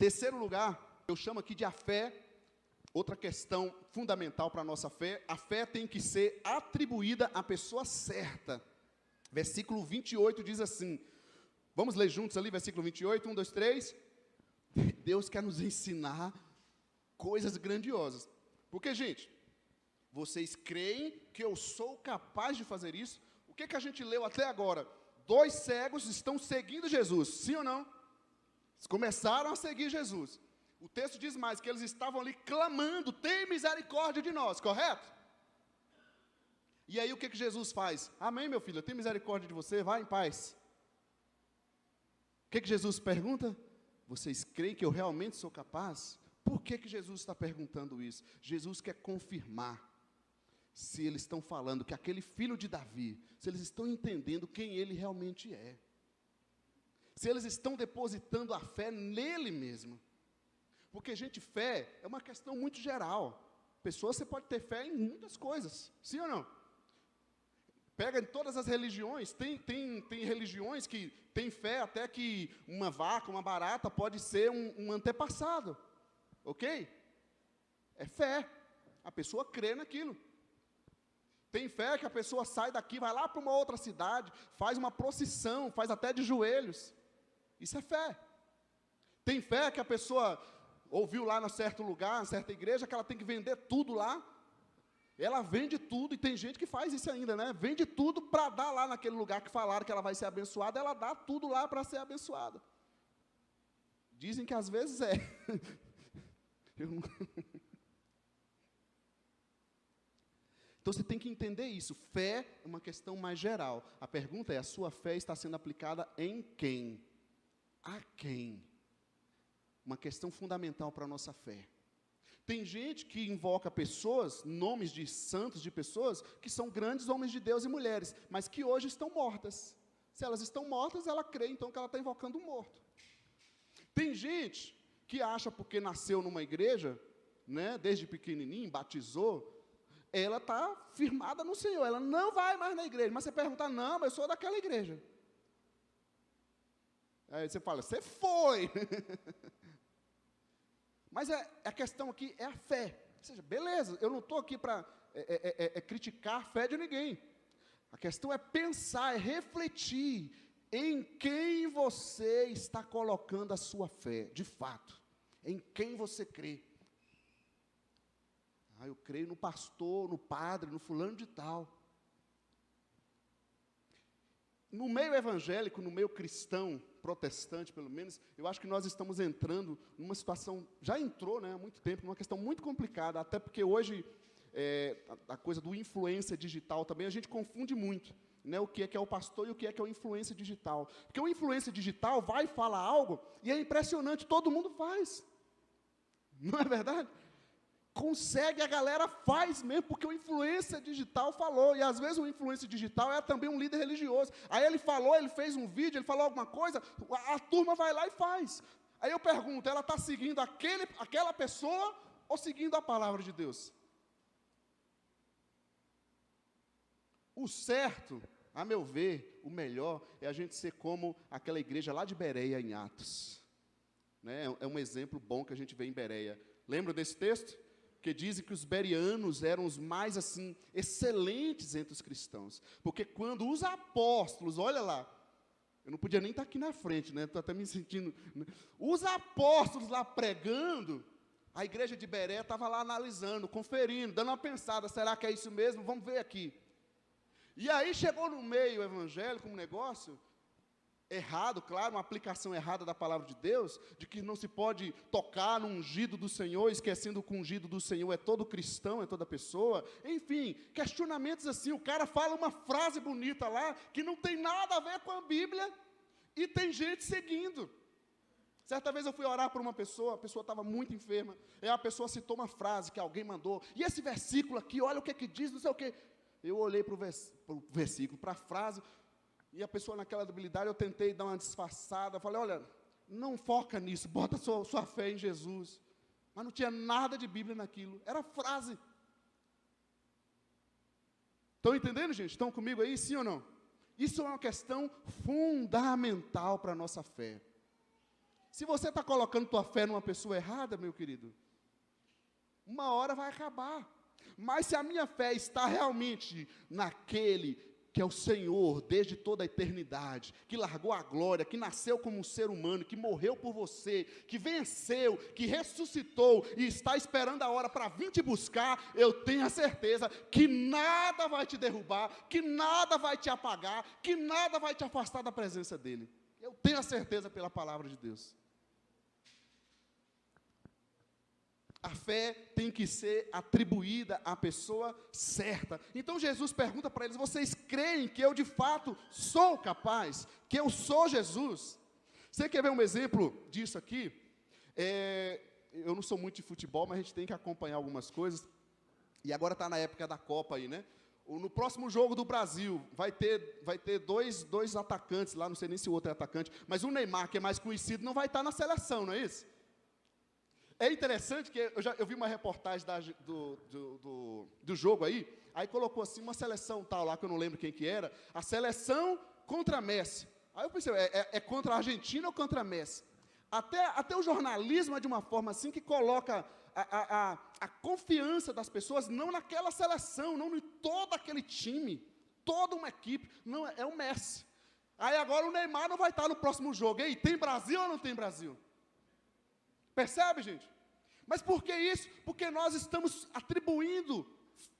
Terceiro lugar, eu chamo aqui de a fé. Outra questão fundamental para a nossa fé, a fé tem que ser atribuída à pessoa certa. Versículo 28 diz assim, vamos ler juntos ali, versículo 28, 1, 2, 3. Deus quer nos ensinar coisas grandiosas. Porque, gente, vocês creem que eu sou capaz de fazer isso? O que a gente leu até agora? 2 cegos estão seguindo Jesus, sim ou não? Eles começaram a seguir Jesus. O texto diz mais, que eles estavam ali clamando, tem misericórdia de nós, correto? E aí o que Jesus faz? Amém, meu filho, eu tenho misericórdia de você, vai em paz. O que Jesus pergunta? Vocês creem que eu realmente sou capaz? Por que Jesus está perguntando isso? Jesus quer confirmar se eles estão falando que aquele filho de Davi, se eles estão entendendo quem ele realmente é. Se eles estão depositando a fé nele mesmo. Porque, gente, fé é uma questão muito geral. Pessoas, você pode ter fé em muitas coisas, sim ou não? Pega em todas as religiões, tem religiões que tem fé até que uma vaca, uma barata pode ser um antepassado, ok? É fé, a pessoa crê naquilo. Tem fé que a pessoa sai daqui, vai lá para uma outra cidade, faz uma procissão, faz até de joelhos, isso é fé. Tem fé que a pessoa ouviu lá em certo lugar, em certa igreja, que ela tem que vender tudo lá. Ela vende tudo, e tem gente que faz isso ainda, né? Vende tudo para dar lá naquele lugar que falaram que ela vai ser abençoada, ela dá tudo lá para ser abençoada. Dizem que às vezes é. Então você tem que entender isso. Fé é uma questão mais geral. A pergunta é, a sua fé está sendo aplicada em quem? A quem? Uma questão fundamental para a nossa fé. Tem gente que invoca pessoas, nomes de santos, de pessoas, que são grandes homens de Deus e mulheres, mas que hoje estão mortas. Se elas estão mortas, ela crê, então, que ela está invocando um morto. Tem gente que acha, porque nasceu numa igreja, né, desde pequenininho, batizou, ela está firmada no Senhor, ela não vai mais na igreja. Mas você pergunta, não, mas eu sou daquela igreja. Aí você fala, você foi. Mas a questão aqui é a fé. Ou seja, beleza, eu não estou aqui para criticar a fé de ninguém. A questão é pensar, é refletir em quem você está colocando a sua fé, de fato. Em quem você crê. Eu creio no pastor, no padre, no fulano de tal. No meio evangélico, no meio cristão, protestante pelo menos, eu acho que nós estamos entrando numa situação, já entrou, né, há muito tempo, numa questão muito complicada, até porque hoje, a coisa do influência digital também, a gente confunde muito, né, o que é o pastor e o que é o influência digital. Porque o influência digital vai falar algo, e é impressionante, todo mundo faz. Não é verdade? Consegue, a galera faz mesmo, porque o influência digital falou, e às vezes o influência digital é também um líder religioso. Aí ele falou, ele fez um vídeo, ele falou alguma coisa, a turma vai lá e faz. Aí eu pergunto, ela está seguindo aquela pessoa ou seguindo a palavra de Deus? O certo, a meu ver, o melhor, é a gente ser como aquela igreja lá de Bereia, em Atos. Né? É um exemplo bom que a gente vê em Bereia. Lembra desse texto? Porque dizem que os bereanos eram os mais, assim, excelentes entre os cristãos. Porque quando os apóstolos, olha lá, eu não podia nem estar aqui na frente, né? Estou até me sentindo... Né? Os apóstolos lá pregando, a igreja de Bereia estava lá analisando, conferindo, dando uma pensada, será que é isso mesmo? Vamos ver aqui. E aí chegou no meio evangélico um negócio errado, claro, uma aplicação errada da palavra de Deus, de que não se pode tocar no ungido do Senhor, esquecendo que o ungido do Senhor é todo cristão, é toda pessoa. Enfim, questionamentos assim, o cara fala uma frase bonita lá, que não tem nada a ver com a Bíblia, e tem gente seguindo. Certa vez eu fui orar por uma pessoa, a pessoa estava muito enferma, e a pessoa citou uma frase que alguém mandou, e esse versículo aqui, olha o que diz, não sei o que. Eu olhei para o versículo, para a frase, e a pessoa naquela debilidade, eu tentei dar uma disfarçada, falei, olha, não foca nisso, bota sua fé em Jesus. Mas não tinha nada de Bíblia naquilo, era frase. Estão entendendo, gente? Estão comigo aí, sim ou não? Isso é uma questão fundamental para a nossa fé. Se você está colocando tua fé numa pessoa errada, meu querido, uma hora vai acabar. Mas se a minha fé está realmente naquele que é o Senhor desde toda a eternidade, que largou a glória, que nasceu como um ser humano, que morreu por você, que venceu, que ressuscitou e está esperando a hora para vir te buscar, eu tenho a certeza que nada vai te derrubar, que nada vai te apagar, que nada vai te afastar da presença dEle. Eu tenho a certeza pela palavra de Deus. A fé tem que ser atribuída à pessoa certa. Então Jesus pergunta para eles: vocês creem que eu de fato sou capaz? Que eu sou Jesus? Você quer ver um exemplo disso aqui? Eu não sou muito de futebol, mas a gente tem que acompanhar algumas coisas. E agora está na época da Copa aí, né? No próximo jogo do Brasil, vai ter dois atacantes lá, não sei nem se o outro é atacante, mas o Neymar, que é mais conhecido, não vai estar na seleção, não é isso? É interessante que eu vi uma reportagem do jogo aí colocou assim, uma seleção tal lá, que eu não lembro quem que era, a seleção contra a Messi. Aí eu pensei, é contra a Argentina ou contra a Messi? Até o jornalismo é de uma forma assim que coloca a confiança das pessoas não naquela seleção, não em todo aquele time, toda uma equipe, não, é o Messi. Aí agora o Neymar não vai estar no próximo jogo. E aí, tem Brasil ou não tem Brasil? Percebe, gente? Mas por que isso? Porque nós estamos atribuindo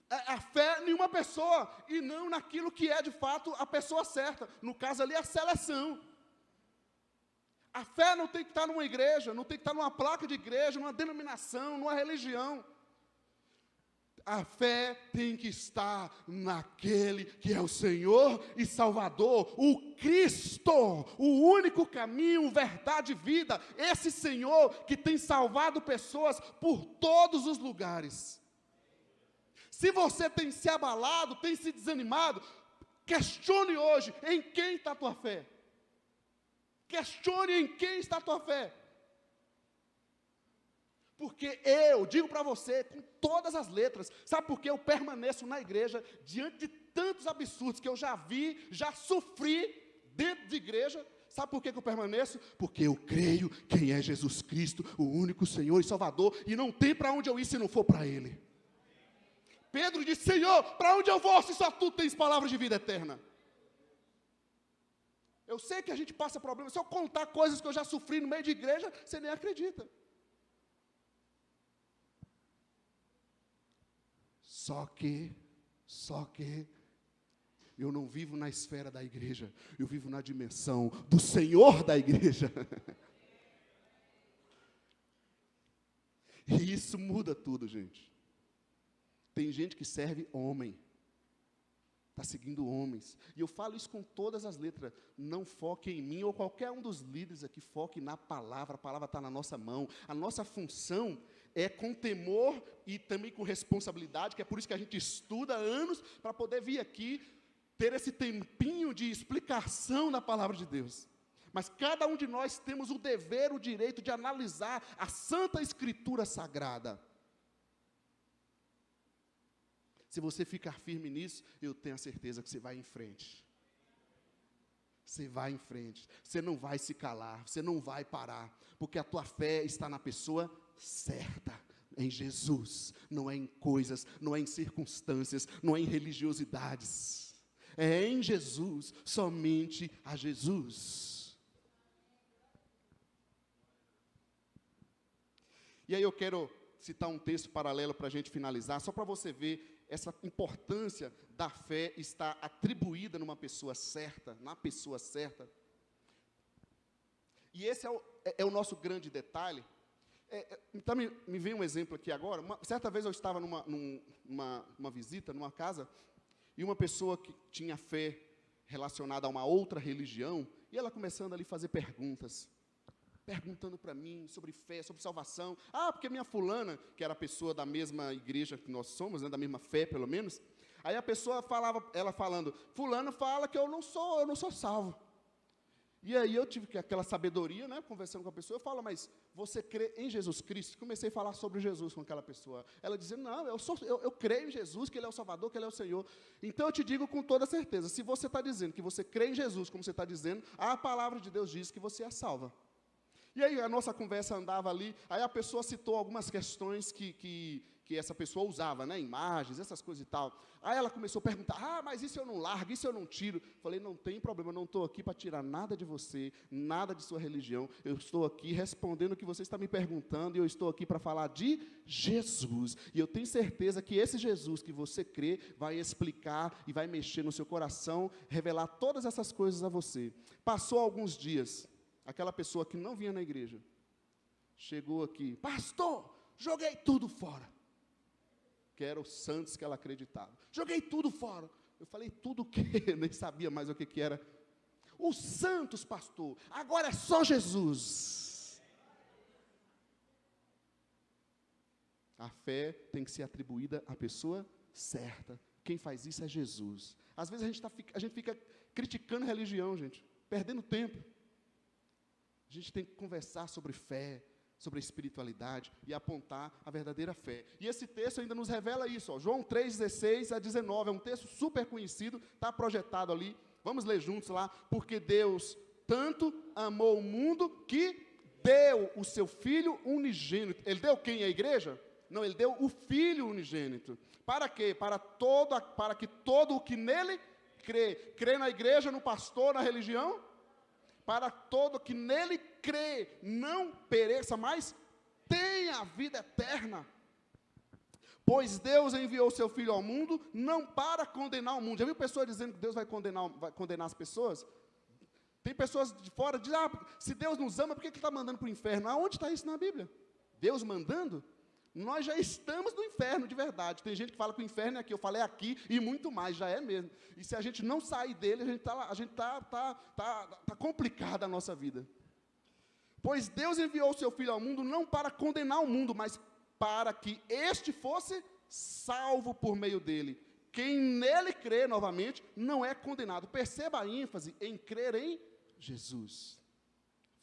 a fé em uma pessoa e não naquilo que é de fato a pessoa certa. No caso ali, a seleção. A fé não tem que estar numa igreja, não tem que estar numa placa de igreja, numa denominação, numa religião. A fé tem que estar naquele que é o Senhor e Salvador, o Cristo, o único caminho, verdade e vida, esse Senhor que tem salvado pessoas por todos os lugares. Se você tem se abalado, tem se desanimado, questione hoje em quem está a tua fé. Questione em quem está a tua fé. Porque eu digo para você, com todas as letras, sabe por que eu permaneço na igreja, diante de tantos absurdos que eu já vi, já sofri dentro de igreja? Sabe por que eu permaneço? Porque eu creio quem é Jesus Cristo, o único Senhor e Salvador, e não tem para onde eu ir se não for para Ele. Pedro disse: Senhor, para onde eu vou se só Tu tens palavras de vida eterna? Eu sei que a gente passa problemas, se eu contar coisas que eu já sofri no meio de igreja, você nem acredita. Só que, eu não vivo na esfera da igreja, eu vivo na dimensão do Senhor da igreja. E isso muda tudo, gente. Tem gente que serve homem, está seguindo homens. E eu falo isso com todas as letras. Não foque em mim, ou qualquer um dos líderes aqui, foque na palavra. A palavra está na nossa mão. A nossa função é com temor e também com responsabilidade, que é por isso que a gente estuda anos, para poder vir aqui, ter esse tempinho de explicação da palavra de Deus. Mas cada um de nós temos o dever, o direito de analisar a Santa Escritura Sagrada. Se você ficar firme nisso, eu tenho a certeza que você vai em frente. Você vai em frente. Você não vai se calar, você não vai parar, porque a tua fé está na pessoa certa, em Jesus, não é em coisas, não é em circunstâncias, não é em religiosidades. É em Jesus, somente a Jesus. E aí eu quero citar um texto paralelo para a gente finalizar, só para você ver essa importância da fé estar atribuída numa pessoa certa, na pessoa certa. E esse é o nosso grande detalhe. Então me vem um exemplo aqui agora. Certa vez eu estava numa visita, numa casa, e uma pessoa que tinha fé relacionada a uma outra religião, e ela começando ali a fazer perguntas, perguntando para mim sobre fé, sobre salvação. Porque minha fulana, que era a pessoa da mesma igreja que nós somos, né, da mesma fé pelo menos, aí a pessoa falava, ela falando, fulano fala que eu não sou salvo. E aí eu tive aquela sabedoria, né, conversando com a pessoa, eu falo, mas você crê em Jesus Cristo? Comecei a falar sobre Jesus com aquela pessoa. Ela dizendo, não, eu creio em Jesus, que Ele é o Salvador, que Ele é o Senhor. Então eu te digo com toda certeza, se você está dizendo que você crê em Jesus, como você está dizendo, a palavra de Deus diz que você é salva. E aí a nossa conversa andava ali, aí a pessoa citou algumas questões que essa pessoa usava, né? Imagens, essas coisas e tal. Aí ela começou a perguntar, mas isso eu não largo, isso eu não tiro. Falei, não tem problema, eu não estou aqui para tirar nada de você, nada de sua religião. Eu estou aqui respondendo o que você está me perguntando, e eu estou aqui para falar de Jesus. E eu tenho certeza que esse Jesus que você crê vai explicar e vai mexer no seu coração, revelar todas essas coisas a você. Passou alguns dias, aquela pessoa que não vinha na igreja, chegou aqui, pastor, joguei tudo fora. Que eram os santos que ela acreditava. Joguei tudo fora. Eu falei, tudo o quê? Nem sabia mais o que era. Os santos, pastor, agora é só Jesus. A fé tem que ser atribuída à pessoa certa. Quem faz isso é Jesus. Às vezes a gente fica criticando religião, gente, perdendo tempo. A gente tem que conversar sobre fé, sobre a espiritualidade e apontar a verdadeira fé. E esse texto ainda nos revela isso, ó, João 3,16-19, é um texto super conhecido, está projetado ali, vamos ler juntos lá, porque Deus tanto amou o mundo que deu o seu Filho unigênito. Ele deu quem? A igreja? Não, ele deu o Filho unigênito. Para quê? Para que todo o que nele crê na igreja, no pastor, na religião, para todo que nele crê, não pereça, mas tenha a vida eterna. Pois Deus enviou seu Filho ao mundo, não para condenar o mundo. Já viu pessoas dizendo que Deus vai condenar as pessoas? Tem pessoas de fora que dizem, se Deus nos ama, por que Ele está mandando para o inferno? Aonde está isso na Bíblia? Deus mandando? Nós já estamos no inferno de verdade. Tem gente que fala que o inferno é aqui, eu falei aqui e muito mais, já é mesmo. E se a gente não sair dele, a gente tá complicada a nossa vida. Pois Deus enviou o seu Filho ao mundo não para condenar o mundo, mas para que este fosse salvo por meio dele. Quem nele crê, novamente, não é condenado. Perceba a ênfase em crer em Jesus.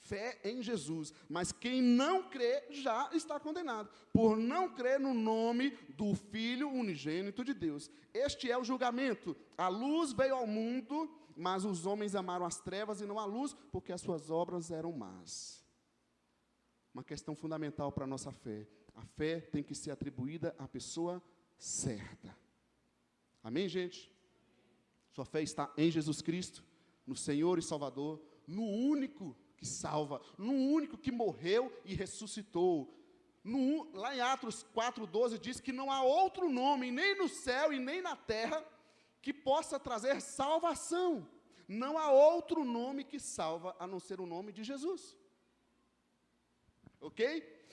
Fé em Jesus, mas quem não crê já está condenado, por não crer no nome do Filho unigênito de Deus. Este é o julgamento. A luz veio ao mundo, mas os homens amaram as trevas e não a luz, porque as suas obras eram más. Uma questão fundamental para a nossa fé. A fé tem que ser atribuída à pessoa certa. Amém, gente? Sua fé está em Jesus Cristo, no Senhor e Salvador, no único que salva, no único que morreu e ressuscitou. Lá em Atos 4,12 diz que não há outro nome, nem no céu e nem na terra, que possa trazer salvação. Não há outro nome que salva, a não ser o nome de Jesus. Ok?